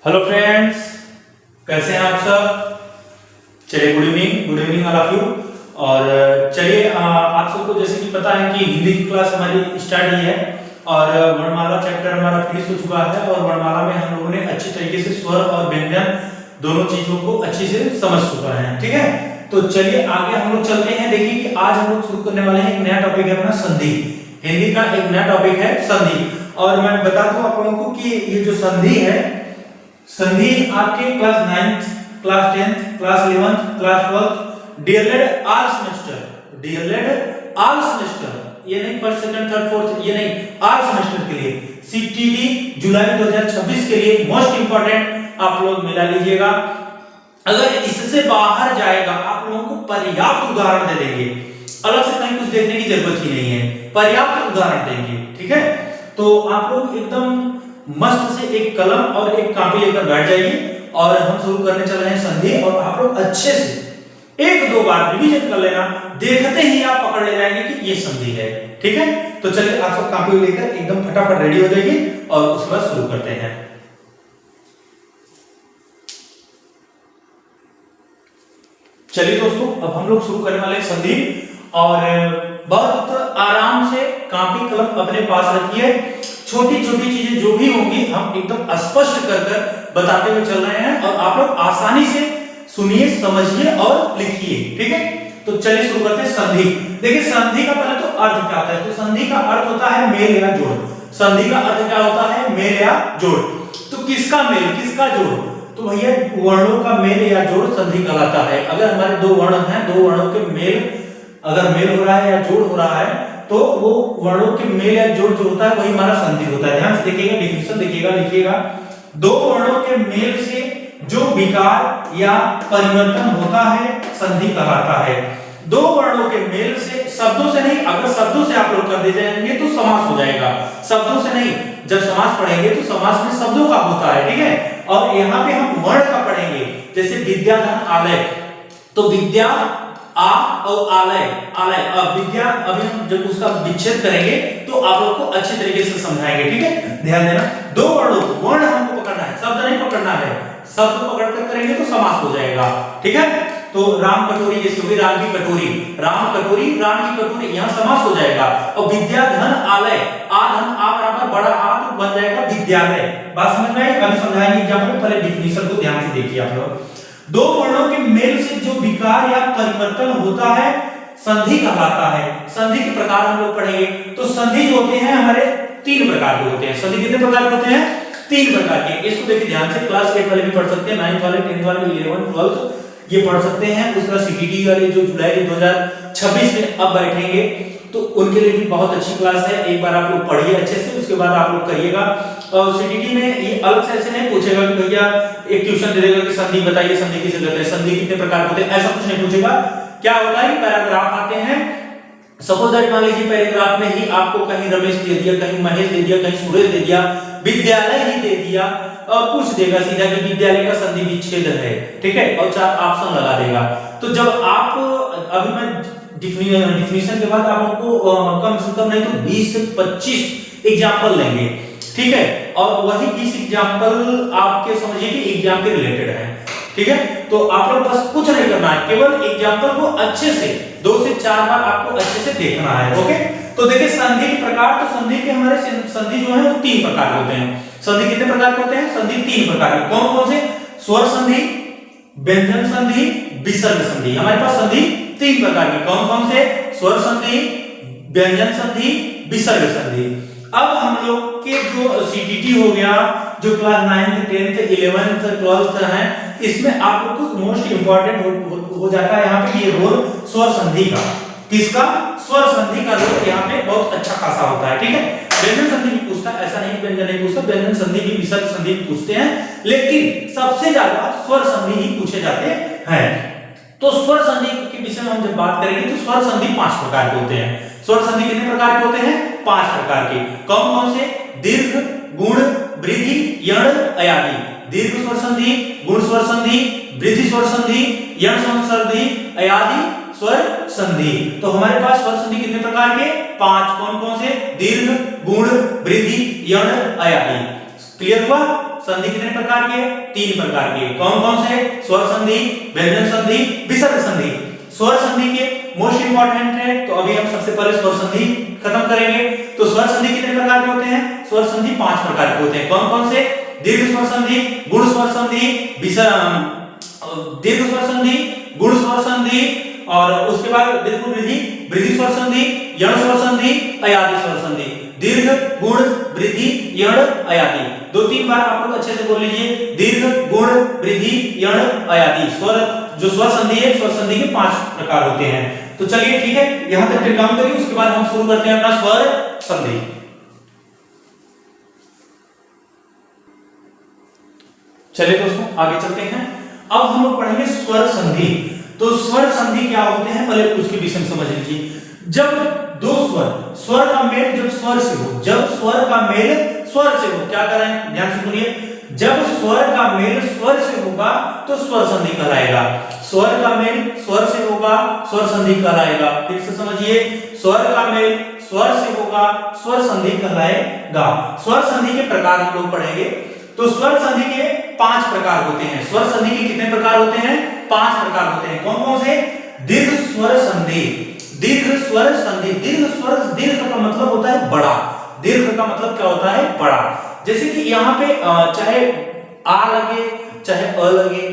Hello friends, कैसे हैं आप सब। चलिए good evening all of you. और चलिए आप सबको जैसे कि पता है कि हिंदी की क्लास हमारी स्टार्ट ही है और वर्णमाला चैप्टर हमारा फिनिश हो चुका है और वर्णमाला में हम लोगों ने अच्छी तरीके से स्वर और व्यंजन दोनों चीजों को अच्छी से समझ चुका है। ठीक है, तो चलिए आगे हम लोग चलते हैं। देखिए कि आज हम लोग शुरू करने वाले हैं एक नया टॉपिक है अपना संधि। हिंदी का एक नया टॉपिक है संधि। और मैं बता दूं आप लोगों को कि ये जो संधि है, संधि आपके class 9th, class 10th, class 11th, class 12th DElEd all semester, ये नहीं फर्स्ट सेकंड थर्ड फोर्थ, ये नहीं, ऑल सेमेस्टर के लिए सीटीडी जुलाई 2026 के लिए मोस्ट इंपोर्टेंट आप लोग मिला लीजिएगा। अगर इससे बाहर जाएगा आप लोगों को पर्याप्त उदाहरण दे देंगे, अलग से कहीं कुछ देखने की जरूरत ही नहीं है, पर्याप्त उदाहरण देंगे। ठीक है, तो आप लोग एकदम मस्त से एक कलम और एक कॉपी लेकर बैठ जाइए और हम शुरू करने चल रहे हैं संधि। और आप लोग अच्छे से एक दो बार रिवीजन कर लेना, देखते ही आप पकड़ ले जाएंगे कि ये संधि है। ठीक है, तो चलिए आप सब कॉपी लेकर एकदम फटाफट रेडी हो जाइए और उसके बाद शुरू करते हैं। चलिए दोस्तों, अब हम लोग शुरू करने वाले हैं संधि। और बहुत आराम से कॉपी कलम अपने पास रखिए। छोटी छोटी चीजें जो भी होंगी हम एकदम स्पष्ट कर बताते हुए चल रहे हैं और आप लोग आसानी से सुनिए, समझिए और लिखिए। ठीक है, तो चलिए शुरू करते हैं संधि। देखिए संधि का पहले तो अर्थ क्या होता है। तो संधि का अर्थ होता है मेल या जोड़। संधि का अर्थ क्या होता है? मेल या जोड़। तो किसका मेल, किसका जोड़? तो भैया वर्णों का मेल या जोड़ संधि कहलाता है। अगर हमारे दो वर्ण हैं, दो वर्णों के मेल अगर मेल हो रहा है या जोड़ हो रहा है तो वो वर्णों के मेल या जोड़ जो होता है वही हमारा संधि होता है। ध्यान से देखिएगा, डिफिनेशन देखिएगा, लिखिएगा। दो वर्णों के मेल से जो विकार या परिवर्तन होता है संधि कहलाता है। दो वर्णों के मेल से, शब्दों से नहीं, अगर शब्दों से आप लोग कर दे जाएंगे तो समास हो जाएगा। शब्दों से नहीं, जब समास पढ़ेंगे तो समास में शब्दों का होता है। ठीक है, और यहाँ पे हम वर्ण का पढ़ेंगे। जैसे विद्या धन आलय, तो विद्या आ और आलय, विद्या, अभी हम जब उसका विच्छेद करेंगे तो आप लोग को अच्छे तरीके से समझाएंगे। ठीक है, ध्यान देना। दो वर्णों, वर्ण हमको पकड़ना है, शब्द नहीं पकड़ना है। शब्द पकड़कर करेंगे तो समास हो जाएगा। ठीक है, तो राम कटोरी जैसे होगी, राम की कटोरी, राम कटोरी, राम की कटोरी, यहाँ समास हो जाएगा। और विद्या धन आलय, आ धन आ बराबर बड़ा आ तो बन जाएगा विद्यालय। बात समझ में आई? अभी समझाएंगे एग्जाम्पल, पहले डिफिनेशन को ध्यान से देखिए आप लोग। दो वर्णों के मेल से जो विकार या परिवर्तन होता है संधि कहलाता है। संधि के प्रकार हम लोग पढ़ेंगे। तो संधि जो होते हैं हमारे तीन प्रकार के होते हैं। संधि कितने प्रकार के होते हैं? तीन प्रकार के। इसको देखिए ध्यान से, क्लास 8 वाले भी पढ़ सकते हैं, 9th वाले, 10th वाले, 11th 12th ये पढ़ सकते हैं। उसका सीटीटी वाले जो जुलाई 2026 में अब बैठेंगे तो उनके लिए भी बहुत अच्छी क्लास है। एक बार आप लोग पढ़िए अच्छे से, उसके बाद आप लोग करिएगा। और सीटीटी में ये अलग से ऐसे नहीं पूछेगा कि भैया एक ट्यूशन दे देगा कि संधि बताइए, संधि किसे कहते हैं, संधि कितने प्रकार होते हैं, ऐसा कुछ नहीं पूछेगा। क्या होता है, पैराग्राफ आते हैं। सपोज दैट मान लीजिए पैराग्राफ में ही आपको कहीं रमेश दे दिया, कहीं महेश दे दिया, कहीं सुरेश दे दिया, विद्यालय ही दे दिया और पूछ देगा सीधा कि विद्यालय का संधि विच्छेद है। ठीक है, और 4 ऑप्शन लगा देगा। तो जब आप, अभी मैं डिफिनेशन के बाद आप लोगों को कम से कम नहीं तो 20 से 25 एग्जांपल लेंगे। ठीक है, और वही 20 एग्जांपल आपके समझिए कि एग्जाम के रिलेटेड है। ठीक है, तो आप लोग बस कुछ नहीं करना है, केवल एग्जांपल को अच्छे से 2 से 4 बार आपको अच्छे से देखना है। ओके, तो देखिए संधि के प्रकार। तो संधि के हमारे संधि जो है वो 3 प्रकार के होते हैं। संधि कितने प्रकार के होते हैं? संधि 3 प्रकार के। कौन कौन से? स्वर संधि, व्यंजन संधि, विसर्ग संधि। हमारे पास संधि 3 प्रकार की। कौन कौन से? स्वर संधि, व्यंजन संधि, विसर्ग संधि। अब हम लोग के जो सीटीटी हो गया, जो class 9th 10th 11th 12th है, इसमें आप लोग को मोस्ट इंपोर्टेंट हो जाता है यहाँ पे ये रोल स्वर संधि का। किसका? स्वर संधि का रोल यहाँ पे बहुत अच्छा खासा होता है। ठीक है, व्यंजन संधि भी पूछता है, ऐसा नहीं व्यंजन नहीं पूछता, व्यंजन संधि भी, विसर्ग संधि भी पूछते हैं, लेकिन सबसे ज्यादा स्वर संधि ही पूछे जाते हैं। तो स्वर संधि के विषय में हम जब बात करेंगे तो स्वर संधि 5 प्रकार के होते हैं। स्वर संधि कितने प्रकार के होते हैं? 5 प्रकार के। कौन कौन से? दीर्घ, गुण, वृद्धि, यण, अयादि। दीर्घ स्वर संधि, गुण स्वर संधि, वृद्धि स्वर संधि, यण स्वर संधि, अयादि स्वर संधि। तो हमारे पास स्वर संधि कितने प्रकार के? 5। कौन कौन से? दीर्घ, गुण, वृद्धि, यण, अयादि। क्लियर हुआ? संधि कितने प्रकार की है? 3 प्रकार की है। कौन कौन से? स्वर संधि, व्यंजन संधि, विसर्ग संधि। स्वर संधि के मोस्ट इंपॉर्टेंट है, तो अभी हम सबसे पहले स्वर संधि खत्म करेंगे। तो स्वर संधि कितने प्रकार के होते हैं? स्वर संधि 5 प्रकार के होते हैं। कौन कौन से? दीर्घ स्वर संधि, गुण स्वर संधि, दीर्घ स्वर संधि, गुण स्वर संधि, और उसके बाद बिल्कुल वृद्धि, वृद्धि स्वर संधि, यण स्वर संधि, अयादी स्वर संधि। दीर्घ, गुण, वृद्धि, यण, अयादी। 2-3 बार आप लोग अच्छे से बोल लीजिए। दीर्घ, गुण, वृद्धि, यण, अयादी। स्वर जो स्वर संधि है, स्वर संधि के 5 प्रकार होते हैं। तो चलिए ठीक है, यहां तक टिक डाउन करिए, उसके बाद हम शुरू करते हैं अपना स्वर संधि। चलिए दोस्तों आगे चलते हैं। अब हम लोग पढ़ेंगे स्वर संधि। तो स्वर संधि क्या होते हैं पहले उसके विषय में समझ लीजिए। जब दो स्वर का मेल जब स्वर से हो, जब स्वर का मेल स्वर से हो, क्या करें ध्यान से सुनिए, जब स्वर का मेल स्वर से होगा तो स्वर संधि कहलाएगा। स्वर का मेल स्वर से होगा, स्वर संधि कहलाएगा। फिर से समझिए, स्वर का मेल स्वर से होगा, स्वर संधि कहलाएगा। स्वर संधि के प्रकार हम लोग पढ़ेंगे। तो स्वर संधि के 5 प्रकार होते हैं। स्वर संधि के कितने प्रकार होते हैं? 5 प्रकार होते हैं। कौन कौन से? दीर्घ स्वर संधि, दीर्घ स्वर संधि। दीर्घ स्वर, दीर्घ का मतलब होता है बड़ा। दीर्घ का मतलब क्या होता है? बड़ा। जैसे कि यहाँ पे चाहे आ लगे चाहे अ लगे,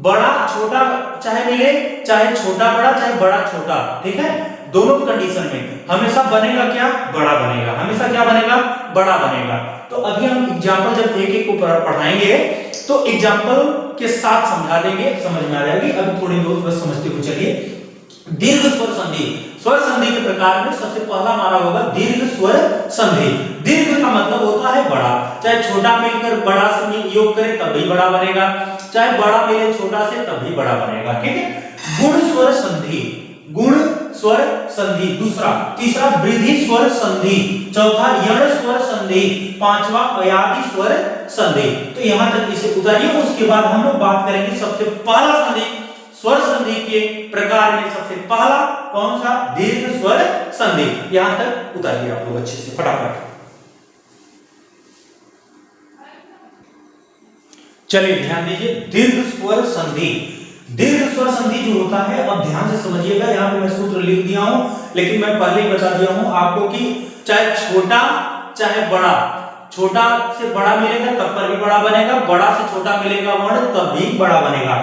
बड़ा छोटा चाहे मिले, चाहे छोटा बड़ा चाहे बड़ा छोटा, ठीक है, दोनों कंडीशन में हमेशा बनेगा क्या? बड़ा बनेगा। हमेशा क्या बनेगा? बड़ा बनेगा। तो अभी हम एग्जांपल जब एक एक को पढ़ाएंगे तो एग्जांपल के साथ समझा देंगे, समझ में आ जाएगी। अभी थोड़ी बहुत बस समझते हुए चलिए। दीर्घ स्वर संधि, स्वर संधि के प्रकार में सबसे पहला हमारा होगा दीर्घ स्वर संधि। दीर्घ का मतलब होता है बड़ा। चाहे छोटा मिलकर बड़ा से योग करे तब भी बड़ा बनेगा, चाहे बड़ा मिले छोटा से तब भी बड़ा बनेगा, ठीक है। गुण स्वर संधि, गुण स्वर संधि दूसरा। तीसरा वृद्धि स्वर संधि, चौथा यण स्वर संधि, पांचवा अयादी स्वर संधि। तो यहां तक इसे उतारिए। उसके बाद हम लोग बात करेंगे सबसे पहला संधि, स्वर संधि के प्रकार में सबसे पहला कौन सा? दीर्घ स्वर संधि। यहां तक उतारिए आप लोग अच्छे से फटाफट। चलिए ध्यान दीजिए, दीर्घ स्वर संधि। दीर्घ स्वर संधि जो होता है, अब ध्यान से समझिएगा। यहां पे मैं सूत्र लिख दिया हूं, लेकिन मैं पहले ही बता दिया हूं आपको कि चाहे छोटा चाहे बड़ा, छोटा से बड़ा मिलेगा तब पर भी बड़ा बनेगा, बड़ा से छोटा मिलेगा वर्ण तब भी बड़ा बनेगा।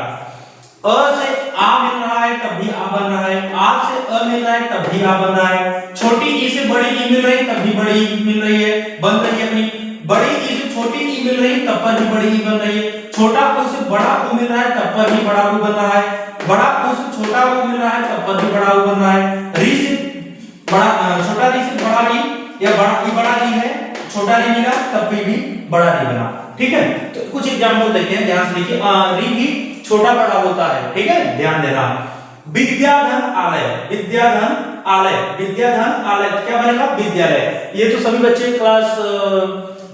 अ से आ मिल रहा है तब भी आ बन रहा है, आ से अ मिल रहा है तब भी आ बन रहा है, छोटी ई से बड़ी ई मिल रही है तब भी बड़ी ई मिल रही है, बन रही है अपनी। बड़ी ई से छोटी ई मिल रही है तब पर भी बड़ी ई बन रही है। छोटा ऊ से बड़ा ऊ मिल रहा है तब पर भी बड़ा ऊ बन रहा है। बड़ा ऊ से छोटा ऊ मिल रहा है तब पर भी बड़ा ऊ बन रहा है। री से बड़ा, छोटा री से बड़ा री, या बड़ा ई बड़ा री है, छोटा री मिला तब भी बड़ा री बना, ठीक है। तो कुछ एग्जांपल देखते हैं, ध्यान से देखिए। री भी छोटा बड़ा होता है, ठीक है, ध्यान देना। विद्याधन आलय, विद्याधन आलय, विद्याधन आलय क्या बनेगा? विद्यालय। ये तो सभी बच्चे क्लास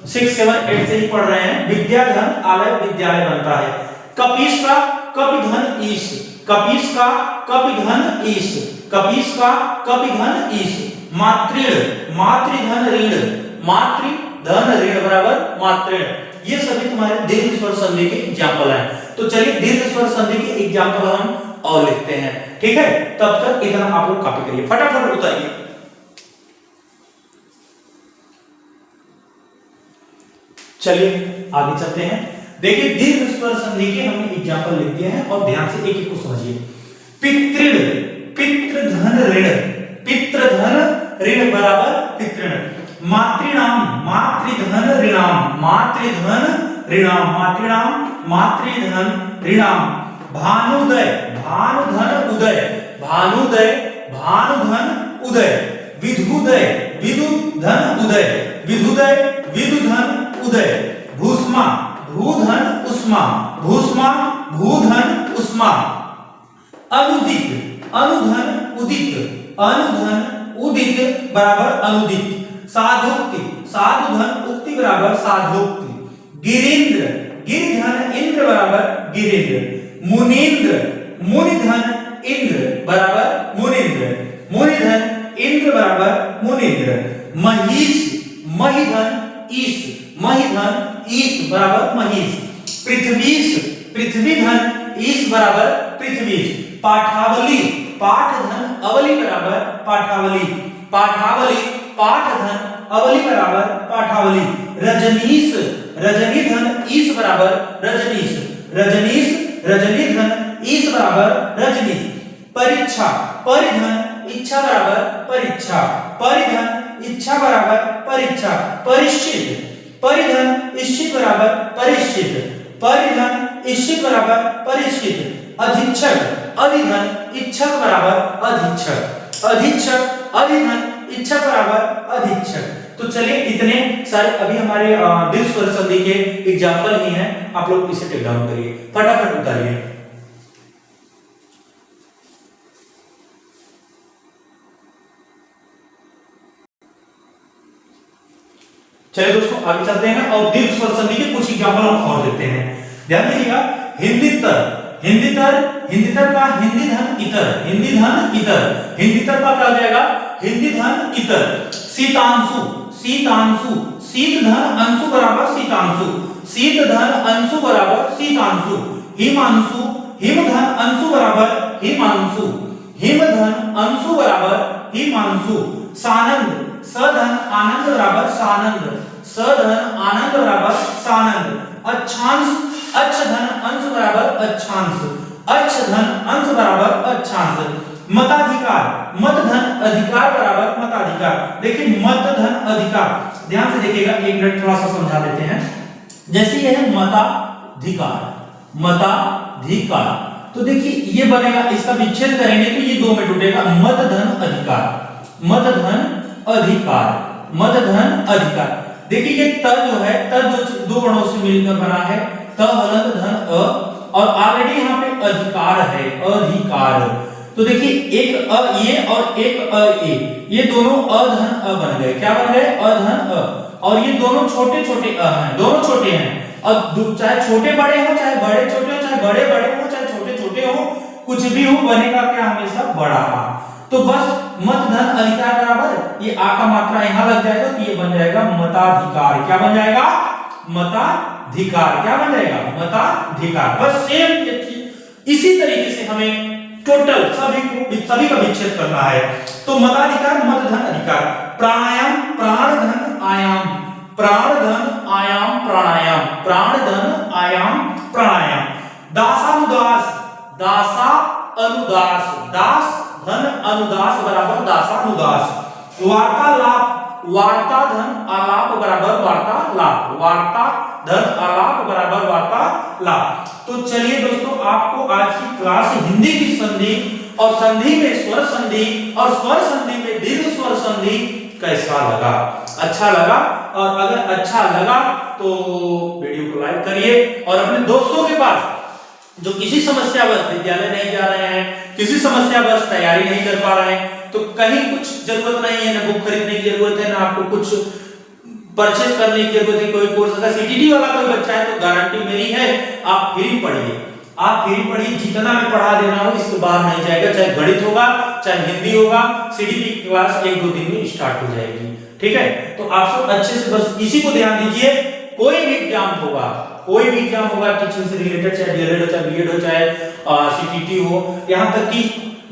6, 7, 8 से ही पढ़ रहे हैं। विद्याधन आलय विद्यालय बनता है। कपीस का कपिधन ईश, कपीस का कपिधन ईश, कपीस का कपिधन ईश। मातृण, मातृधन ऋण, मातृधन ऋण बराबर मातृण। ये सभी तुम्हारे दीर्घ स्वर संधि के एग्जांपल हैं। तो चलिए दीर्घ स्वर संधि के एग्जांपल हम और लिखते हैं, ठीक है। तब तक इतना आप लोग कॉपी करिए, फटाफट उतारिए। चलिए आगे चलते हैं। देखिए दीर्घ स्वर संधि के हमने एग्जांपल लिख दिए हैं और ध्यान से एक एक को समझिए। पितृण, पितृधन ऋण, पितृधन ऋण बराबर पितृण। मातृणाम, मातृधन ऋणाम, मातृधन ऋणाम, मातृणाम मातृधन ऋणाम। भानुदय, भानुधन उदय, भानुदय भानुधन उदय। विधुदय, विदुधन उदय, विधुदय विदुधन उदय। भूष्मा, भूधन उष्मा, भूष्मा भूधन उष्मा। अनुदित, अनुधन उदित, अनुधन उदित बराबर अनुदित। साधुक्ति, साधुधन उक्ति बराबर साधुक्ति। गिरीन्द्र, गिरिधन इंद्र बराबर गिरीन्द्र। मुनीन्द्र, मुनिधन इंद्र बराबर मुनीन्द्र, मुनिधन इंद्र बराबर मुनीन्द्र। महिष, महिधन ईस, मही धन ईस बराबर महीस। पृथ्वीश, पृथ्वी धन ईस बराबर पृथ्वीश। पाठावली, पाठ धन अवली बराबर पाठावली। पाठावली, पाठ धन अवली बराबर पाठावली। रजनीश, रजनी धन ईस बराबर रजनीश। रजनीश, रजनी धन ईस बराबर रजनीश। परीक्षा, परिधन इच्छा बराबर परीक्षा। परिधन इच्छा बराबर परीक्षा। परिश्चित, परिधन इश्चित बराबर परिश्चित। परिधन इश्चित बराबर परिश्चित। अधीक्षक, अधिधन इच्छक बराबर अधीक्षक। अधीक्षक, अधिधन इच्छक बराबर अधीक्षक। तो चलिए इतने सारे अभी हमारे दीर्घ स्वर संधि के एग्जांपल ही हैं, आप लोग इसे टेक डाउन करिए, फटाफट उतारिए। चलिए दोस्तों आगे चलते हैं और दीर्घ स्वर संधि के कुछ एग्जांपल हम और देते हैं। ध्यान दीजिएगा। हिंदीतर, हिंदीतर, हिंदीतर का हिंदी धन इतर, हिंदी धन इतर। हिंदीतर का क्या हो जाएगा? हिंदी धन इतर। शीतांशु, शीतांशु, शीत धन अंशु बराबर शीतांशु। शीत धन अंशु बराबर शीतांशु। हिमांशु, हिम धन अंशु बराबर हिमांशु। हिम धन अंशु बराबर हिमांशु। सानंद, सधन आनंद बराबर सानंद। सधन आनंद बराबर सानंद। अच्छांश, अच्छ धन अंश बराबर अच्छांश। अच्छ धन अंश बराबर अच्छांश। मताधिकार, मत धन अधिकार बराबर मताधिकार। देखिए मत धन अधिकार, ध्यान से देखिएगा, एक मिनट थोड़ा सा समझा देते हैं। जैसे ये है मताधिकार, मताधिकार, तो देखिए ये बनेगा, इसका विच्छेद करेंगे तो ये दो में टूटेगा। मत धन अधिकार, मत धन अधिकार, मत धन अधिकार। देखिए ये त जो है, त दो वर्णों से मिलकर बना है, त हलंत धन अ, और ऑलरेडी यहाँ पे अधिकार है, अधिकार। तो देखिए एक अ ये और एक अ ये दोनों अ धन अ बन गए। क्या बन गए? अ धन अ। और ये दोनों छोटे छोटे अ हैं, दोनों छोटे हैं। अब चाहे छोटे बड़े हो, चाहे बड़े छोटे हो, चाहे बड़े बड़े हो, चाहे छोटे छोटे हो, कुछ भी हो, बनेगा क्या? हमेशा बड़ा आ। तो बस मत धन अधिकार बराबर ये आ का मात्रा यहां लग जाएगा तो ये बन जाएगा मताधिकार। क्या बन जाएगा? मताधिकार। क्या बन जाएगा? मताधिकार। बस सेम इसी तरीके से हमें टोटल सभी का विच्छेद करना है। तो मताधिकार, मत धन अधिकार। प्राणायाम, प्राण धन आयाम, प्राण धन आयाम प्राणायाम, प्राण धन आयाम प्राणायाम। दासानुदास, दासा अनुदास, दास धन अनुदास बराबर दासानुदास। वार्तालाप, वार्ता धन आलाप बराबर वार्तालाप, वार्ता धन आलाप बराबर वार्तालाप। तो चलिए दोस्तों, आपको आज की क्लास हिंदी की संधि और संधि में स्वर संधि और स्वर संधि में दीर्घ स्वर संधि कैसा लगा? अच्छा लगा? और अगर अच्छा लगा तो वीडियो को लाइक करिए और अपने दोस्तों के पास जो किसी समस्यावश विद्यालय नहीं जा रहे हैं, किसी समस्यावश तैयारी नहीं कर पा रहे हैं, तो कहीं कुछ जरूरत नहीं है, ना बुक खरीदने की जरूरत है, ना आपको कुछ परचेज करने की जरूरत है। कोई कोर्स अगर सीटीटी वाला कोई बच्चा है तो गारंटी मेरी है, आप फ्री पढ़िए, आप फ्री पढ़िए। जितना मैं पढ़ा दे रहा हूं इसके बाहर नहीं जाएगा, चाहे गणित होगा, चाहे हिंदी होगा। सीडीपी क्लास 1-2 दिन में स्टार्ट हो जाएगी, ठीक है? तो आप सब अच्छे से बस इसी को ध्यान दीजिए। कोई भी एग्जाम होगा, कोई भी एग्जाम होगा टीचिंग से रिलेटेड, चाहे डीएलएड हो, चाहे बीएड हो, चाहे सीटीटी हो, यहां तक कि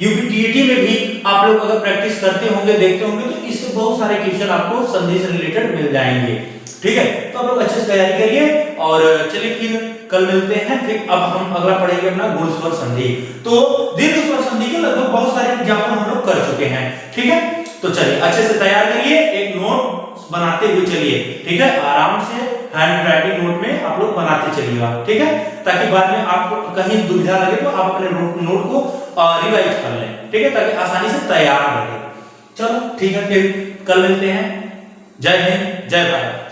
यूपीटीईटी में भी आप लोग अगर प्रैक्टिस करते होंगे, देखते होंगे, तो इससे बहुत सारे क्वेश्चन आपको संधि से रिलेटेड मिल जाएंगे, ठीक है? तो आप लोग अच्छे से तैयारी करिए और चलिए फिर कल मिलते हैं। फिर अब हम अगला पढ़ेंगे अपना गुण स्वर संधि। तो दीर्घ स्वर संधि के लगभग बहुत सारे एग्जाम्पल हम लोग कर चुके हैं, ठीक है? तो चलिए अच्छे से तैयार करिए, एक नोट बनाते हुए चलिए, ठीक है? आराम से हैंड राइटिंग नोट में आप लोग बनाते चलिएगा, ठीक है? ताकि बाद में आपको कहीं दुविधा लगे तो आप अपने नोट को रिवाइज कर लें, ठीक है? ताकि आसानी से तैयार रहे। चलो ठीक है, फिर कल मिलते हैं। जय हिंद, जय भारत।